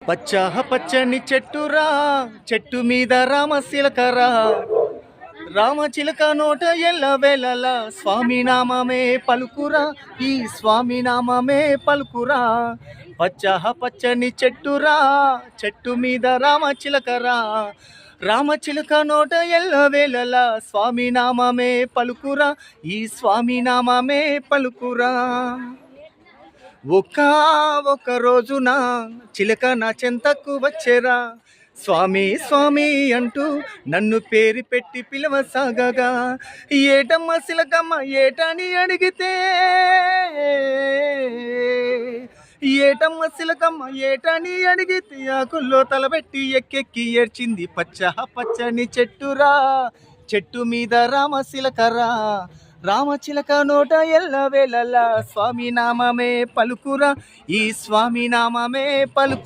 పచ్చని చెట్టురా, చెట్టు మీద రామశిలకరా, రామచిలక నోట ఎల్లవేళలా స్వామి నామమే పలుకురా, ఈ స్వామి నామమే పలుకురా. పచ్చని చెట్టురా, చెట్టు మీద రామచిలకరా, రామచిలక నోట ఎల్లవేళలా స్వామి నామమే పలుకురా, ఈ స్వామి నామమే పలుకురా. ఒక రోజున చిలక నా చెంతకు వచ్చేరా, స్వామి స్వామి అంటూ నన్ను పేరు పెట్టి పిలవసాగగా, ఏటమ్మ చిలకమ్మ ఏటని అడిగితే, ఏటమ్మ చిలకమ్మ ఏటని అడిగితే ఆకుల్లో తలబెట్టి ఎక్కెక్కి ఏడ్చింది. పచ్చని చెట్టురా, చెట్టు మీద రామశిలకరా, రామచిలక నోట ఎల్లవేళలా స్వామి నామమే పలుకురా, ఈ స్వామి నామమే పలుకు.